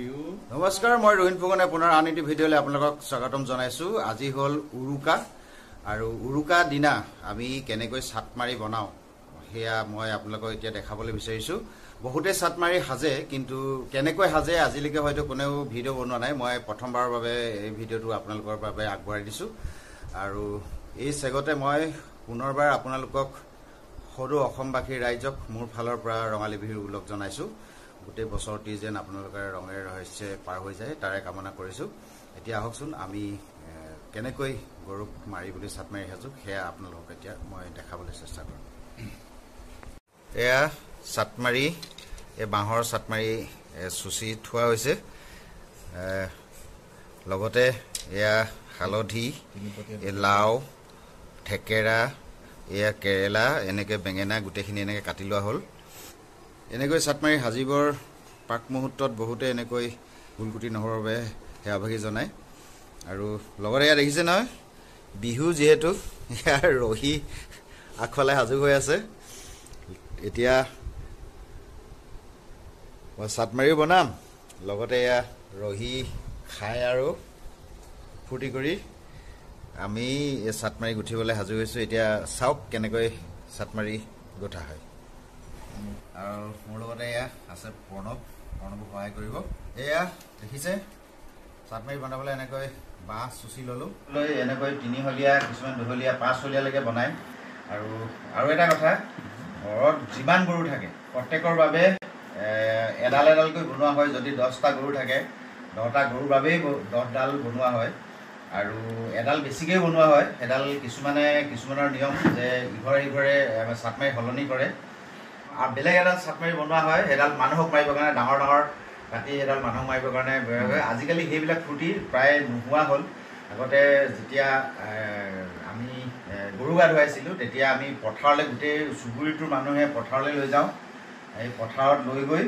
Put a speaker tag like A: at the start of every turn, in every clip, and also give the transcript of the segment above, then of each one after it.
A: নমস্কাৰ, মই ৰোহিণ ফুকনে পুনৰ আন এটি ভিডিঅ'লৈ আপোনালোকক স্বাগতম জনাইছোঁ। আজি হ'ল উৰুকা আৰু উৰুকা দিনা আমি কেনেকৈ চাটমাৰি বনাওঁ সেয়া মই আপোনালোকক এতিয়া দেখাবলৈ বিচাৰিছোঁ। বহুতে চাটমাৰি সাজে, কিন্তু কেনেকৈ সাজে আজিলৈকে হয়তো কোনেও ভিডিঅ' বনোৱা নাই। মই প্ৰথমবাৰৰ বাবে এই ভিডিঅ'টো আপোনালোকৰ বাবে আগবঢ়াই দিছোঁ আৰু এই চেগতে মই পুনৰবাৰ আপোনালোকক সৰু অসমবাসী ৰাইজক মোৰ ফালৰ পৰা ৰঙালী বিহুৰ ওলগ জনাইছোঁ। গোটেই বছৰটি যেন আপোনালোকে ৰঙেৰে ৰহস্যে পাৰ হৈ যায় তাৰে কামনা কৰিছোঁ। এতিয়া আহকচোন আমি কেনেকৈ গৰুক মাৰিবলৈ চাটমাৰি সাজোঁ সেয়া আপোনালোকক এতিয়া মই দেখাবলৈ চেষ্টা কৰিম। এয়া চাটমাৰি, এই বাঁহৰ চাটমাৰি চুচি থোৱা হৈছে। লগতে এয়া হালধি, লাও, থেকেৰা, এয়া কেৰেলা, এনেকৈ বেঙেনা গোটেইখিনি এনেকৈ কাটি লোৱা হ'ল। এনেকৈ চাটমাৰি সাজিবৰ প্ৰাক মুহূৰ্তত বহুতে এনেকৈ ফুলকুটি নহ'বৰ বাবে সেৱাভাগি জনায়। আৰু লগতে ইয়াত দেখিছে নহয়, বিহু যিহেতু ইয়াৰ ৰহি আগফালে সাজু হৈ আছে। এতিয়া মই চাটমাৰিও বনাম, লগতে এয়া ৰহি খাই আৰু ফূৰ্তি কৰি আমি এই চাটমাৰি গুঠিবলৈ সাজু হৈছোঁ। এতিয়া চাওক কেনেকৈ চাটমাৰি গুঠা হয়। আৰু মোৰ লগতে এয়া আছে প্ৰণৱো সহায় কৰিব। এয়া দেখিছে চাটমাৰি বনাবলৈ এনেকৈ বাঁহ চুচি ল'লোঁ, লৈ এনেকৈ 3হলীয়া, কিছুমান 2হলীয়া, 5হলীয়ালৈকে বনায়। আৰু এটা কথা, ঘৰত যিমান গৰু থাকে প্ৰত্যেকৰ বাবে এডাল এডালকৈ বনোৱা হয়। যদি 10টা গৰু থাকে, 10টা গৰুৰ বাবেই 10ডাল বনোৱা হয়। আৰু এডাল বেছিকৈও বনোৱা হয়। এডাল কিছুমানৰ নিয়ম যে ইঘৰে চাটমাৰি সলনি কৰে। আৰু বেলেগ এডাল চাটমাৰি বনোৱা হয়, এডাল মানুহক মাৰিবৰ কাৰণে, ডাঙৰ কাটি এডাল মানুহক মাৰিবৰ কাৰণে ব্যৱহাৰ হয়। আজিকালি সেইবিলাক ফূৰ্তি প্ৰায় নোহোৱা হ'ল। আগতে যেতিয়া আমি গৰু গা ধুৱাইছিলোঁ তেতিয়া আমি পথাৰলৈ, গোটেই চুবুৰীটোৰ মানুহে পথাৰলৈ লৈ যাওঁ। এই পথাৰত লৈ গৈ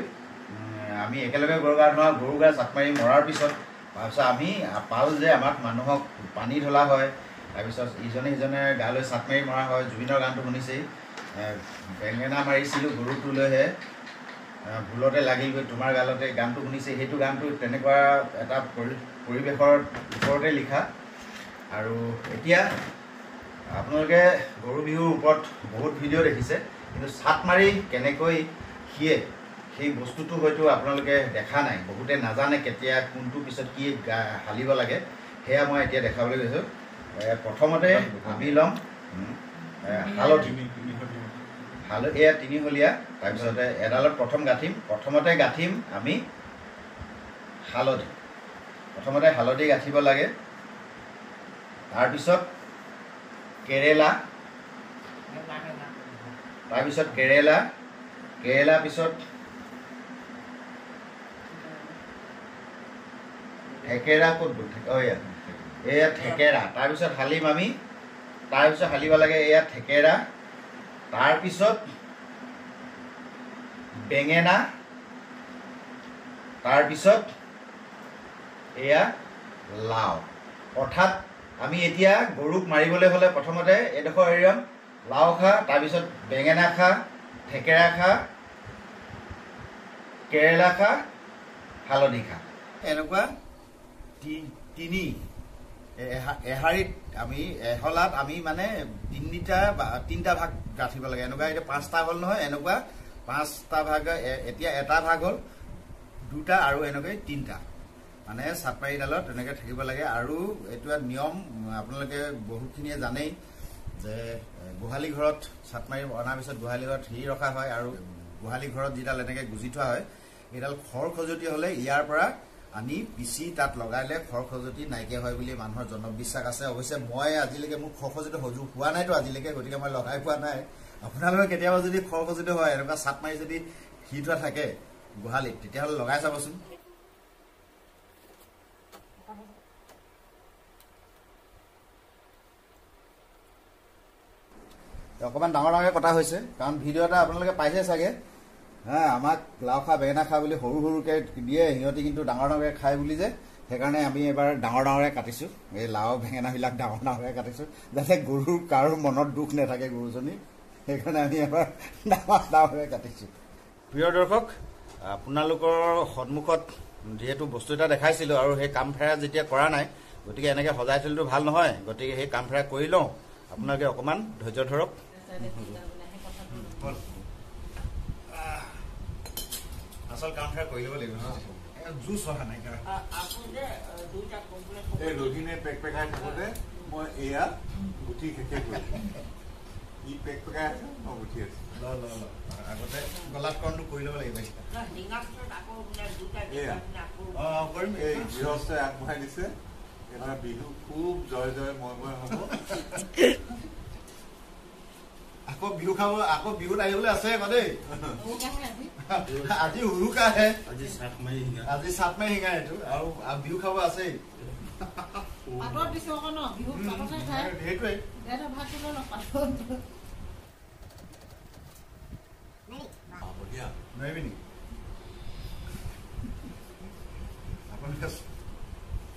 A: আমি একেলগে গৰু গা ধুৱাওঁ। গৰু গা চাটমাৰি মৰাৰ পিছত তাৰপিছত আমি পাল যে আমাক মানুহক পানী ঢলা হয়, তাৰপিছত ইজনে সিজনে গালৈ চাটমাৰি মৰা হয়। জুবিনৰ গানটো শুনিছেই, বেঙেনা মাৰিছিলোঁ গৰুটোলৈহে, ভুলতে লাগিল গৈ তোমাৰ গালতে, গানটো শুনিছে। সেইটো গানটো তেনেকুৱা এটা পৰিৱেশৰ ওপৰতে লিখা। আৰু এতিয়া আপোনালোকে গৰু বিহুৰ ওপৰত বহুত ভিডিঅ' দেখিছে, কিন্তু চাটমাৰি কেনেকৈ সিয়ে সেই বস্তুটো হয়তো আপোনালোকে দেখা নাই, বহুতে নাজানে কেতিয়া কোনটো পিছত কি হালিব লাগে, সেয়া মই এতিয়া দেখাবলৈ গৈছোঁ। প্ৰথমতে আমি ল'ম হালধি, এয়া 3হলীয়া, তাৰপিছতে এডালত প্ৰথমতে গাঠিম আমি হালধি। প্ৰথমতে হালধি গাঠিব লাগে, তাৰপিছত কেৰেলা, কেৰেলা পিছত থেকেৰা, ক'ত গ'ল? এয়া থেকেৰা, তাৰপিছত হালিম আমি, তাৰপিছত হালিব লাগে এয়া থেকেৰা, তাৰপিছত বেঙেনা, তাৰপিছত এয়া লাও। অৰ্থাৎ আমি এতিয়া গৰুক মাৰিবলৈ হ'লে প্ৰথমতে এডোখৰ এৰিয়াম লাও খা, তাৰপিছত বেঙেনা খা, থেকেৰা খা, কেৰেলা খা, হালধি খা। এনেকুৱা এহাৰিত আমি এহলাত আমি মানে 3টা ভাগ গাঁঠিব লাগে। এনেকুৱা এতিয়া 5টা হ'ল নহয়, এনেকুৱা 5টা ভাগ। এতিয়া এটা ভাগ হ'ল 2টা আৰু এনেকৈ 3টা, মানে চাটমাৰিডালত এনেকৈ থাকিব লাগে। আৰু এইটো নিয়ম আপোনালোকে বহুতখিনিয়ে জানেই যে গোহালি ঘৰত চাটমাৰি অনাৰ পিছত গোহালি ঘৰত হিৰি ৰখা হয়, আৰু গোহালি ঘৰত যিডাল এনেকৈ গুজি থোৱা হয়, এইডাল খৰ খজুৱতি হ'লে ইয়াৰ পৰা আনি পিচি তাত লগাইলে খৰ খজুৱতি নাইকিয়া হয় বুলি মানুহৰ জনবিশ্বাস আছে। অৱশ্যে মই আজিলৈকে মোৰ খৰ খজুৱতি হোৱা নাইতো আজিলৈকে, গতিকে মই লগাই পোৱা নাই। আপোনালোকে কেতিয়াবা যদি খৰ খজুৱতি হয়, এনেকুৱা চাটমাৰি যদি হিৰি থোৱা থাকে গোহালিত, তেতিয়াহ'লে লগাই চাবচোন। অকণমান ডাঙৰকৈ কটা হৈছে, কাৰণ ভিডিঅ' এটা আপোনালোকে পাইছে চাগে। আমাক লাও খা বেঙেনা খা বুলি সৰুকৈ দিয়ে, সিহঁতি কিন্তু ডাঙৰকৈ খায় বুলি যে, সেইকাৰণে আমি এবাৰ ডাঙৰকৈ কাটিছোঁ। এই লাও বেঙেনাবিলাক ডাঙৰকৈ কাটিছোঁ, যাতে গৰুৰ কাৰো মনত দুখ নাথাকে গৰুজনী, সেইকাৰণে আমি এবাৰ ডাঙৰকৈ কাটিছোঁ। প্ৰিয় দৰ্শক, আপোনালোকৰ সন্মুখত যিহেতু বস্তু এটা দেখাইছিলোঁ আৰু সেই কাম ফেৰা যেতিয়া কৰা নাই, গতিকে এনেকৈ সজাই থ'লেতো ভাল নহয়। গতিকে সেই কাম ফেৰা কৰি লওঁ, আপোনালোকে অকণমান ধৈৰ্য ধৰক। আচল কাম ফেৰা কৰি ল'ব লাগিব, জুচ অহা নাই।
B: ৰহিনে পেক পেকাই থাকোঁতে মই এয়া গুঠি শেষে কৰিলোঁ। ই পেক পেকাই আছে, মই গুঠি আছোঁ।
A: আগতে গলাত কণটো কৰি ল'ব লাগিব। কৰিম।
B: এই গৃহস্থই আগবঢ়াই দিছে, এইবাৰ বিহু খুব জয় জয় ময় ময় হ'ব।
A: আকৌ বিহু খাব, আকৌ বিহুত আহিবলৈ আছে আকৌ দেই। আজি উৰুকাহে, আজি চাট মাৰি শিঙাই এইটো, আৰু বিহু খাব আছেই। সেইটোৱেই নোৱাৰিবি নেকি? আপোনালোকে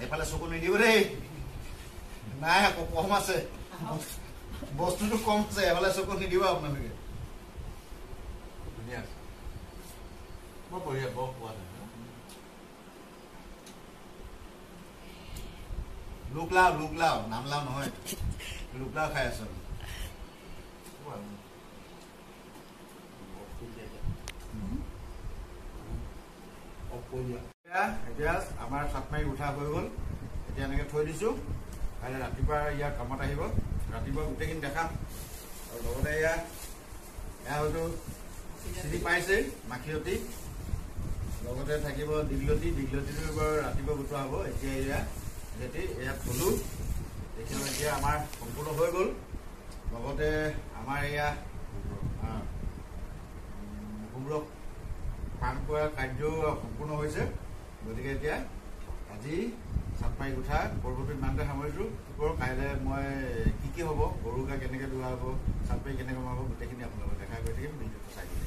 A: এইফালে চকু নিদিব দেই। নাই আকৌ কম আছে, বস্তুটো কম আছে, এফালে চকু নিদিব আপোনালোকে।
B: ধুনীয়া আছে, মই বঢ়িয়া, বৰ সোৱাদ।
A: লোকলাও নামলাও নহয়, লোকলাও খাই আছো। এতিয়া আমাৰ চাটমাৰি উঠা হৈ গ'ল। এতিয়া এনেকৈ থৈ দিছোঁ, কাইলৈ ৰাতিপুৱা ইয়াৰ কামত আহিব। ৰাতিপুৱা গোটেইখিনি দেখাম, আৰু লগতে এয়া হয়তো চিনি পাইছেই মাখিয়তী, লগতে থাকিব দীঘলতিটো বাৰু ৰাতিপুৱা গোটোৱা হ'ব। এতিয়া এয়া থলোঁ, এতিয়া আমাৰ সম্পূৰ্ণ হৈ গ'ল। লগতে আমাৰ এয়া মহুমূৰক কাম কৰা কাৰ্য সম্পূৰ্ণ হৈছে। গতিকে এতিয়া আজি চাটমাৰি উঠা পৰ্বটো ইমানতে সামৰিছোঁ। কাইলৈ মই কি হ'ব, গৰু গা কেনেকৈ ধোৱা হ'ব, চাটমাৰি কেনেকৈ মাৰিব, গোটেইখিনি আপোনালোকক দেখা কৰি থাকিম। ভিডিঅ'টো চাই দিলে